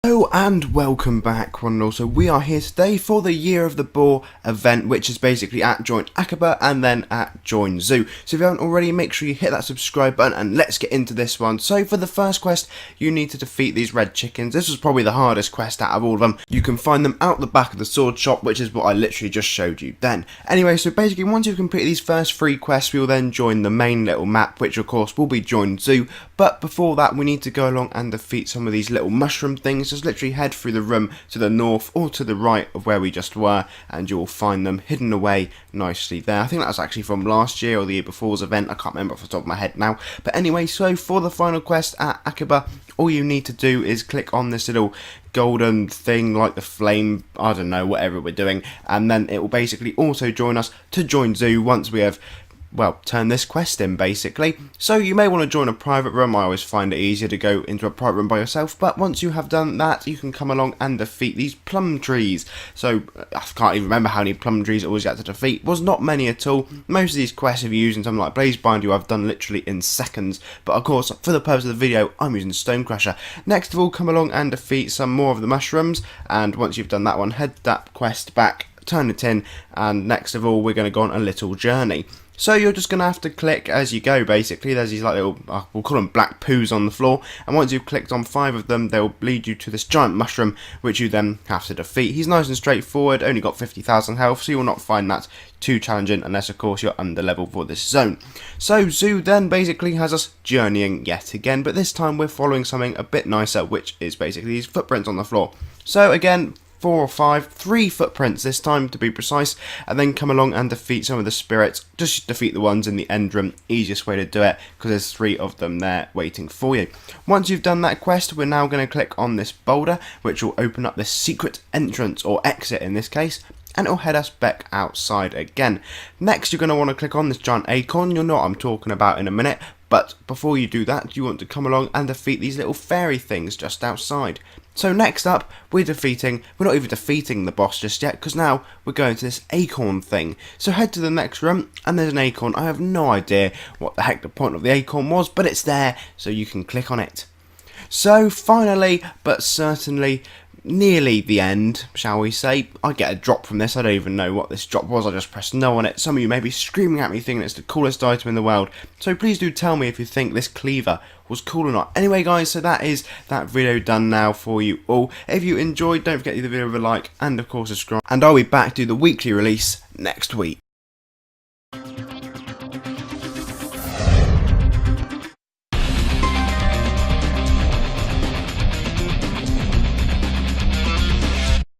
Hello and welcome back, one and all. So we are here today for the Year of the Boar event, which is basically at Join Akiba and then at Join Zhu. So if you haven't already, make sure you hit that subscribe button and let's get into this one. So for the first quest, you need to defeat these red chickens. This was probably the hardest quest out of all of them. You can find them out the back of the sword shop, which is what I literally just showed you then. Anyway, so basically once you've completed these first 3 quests, we will then join the main little map, which of course will be Join Zhu. But before that, we need to go along and defeat some of these little mushroom things. Just literally head through the room to the north or to the right of where we just were, and you'll find them hidden away nicely there. I think that was actually from last year or the year before's event. I can't remember off the top of my head now. But anyway, so for the final quest at Akiba, all you need to do is click on this little golden thing like the flame, I don't know, whatever we're doing, and then it will basically also join us to Join Zhu once we have, well, turn this quest in basically. So you may want to join a private room. I always find it easier to go into a private room by yourself, but once you have done that, you can come along and defeat these plum trees. So I can't even remember how many plum trees it was you had to defeat. It was not many at all. Most of these quests, if you're using something like Blaze Bind, I've done literally in seconds, but of course for the purpose of the video I'm using Stonecrusher. Next of all, come along and defeat some more of the mushrooms, and once you've done that one, head that quest back, turn it in, and next of all we're going to go on a little journey. So you're just going to have to click as you go basically. There's these like little, we'll call them black poos on the floor, and once you've clicked on 5 of them, they'll lead you to this giant mushroom, which you then have to defeat. He's nice and straightforward, only got 50,000 health, so you will not find that too challenging unless of course you're under level for this zone. So Zhu then basically has us journeying yet again, but this time we're following something a bit nicer, which is basically these footprints on the floor. So again, 4 or 5, 3 footprints this time to be precise, and then come along and defeat some of the spirits. Just defeat the ones in the end room, easiest way to do it, because there's 3 of them there waiting for you. Once you've done that quest, we're now going to click on this boulder, which will open up this secret entrance, or exit in this case, and it'll head us back outside again. Next, you're going to want to click on this giant acorn. You'll know what I'm talking about in a minute, but before you do that, you want to come along and defeat these little fairy things just outside. So next up, we're not even defeating the boss just yet, because now we're going to this acorn thing. So head to the next room, and there's an acorn. I have no idea what the heck the point of the acorn was, but it's there, so you can click on it. So finally, but certainly, nearly the end, shall we say. I get a drop from this. I don't even know what this drop was. I just pressed no on it. Some of you may be screaming at me thinking it's the coolest item in the world. So please do tell me if you think this cleaver was cool or not. Anyway guys, so that is that video done now for you all. If you enjoyed, don't forget to give the video a like and of course subscribe. And I'll be back to do the weekly release next week.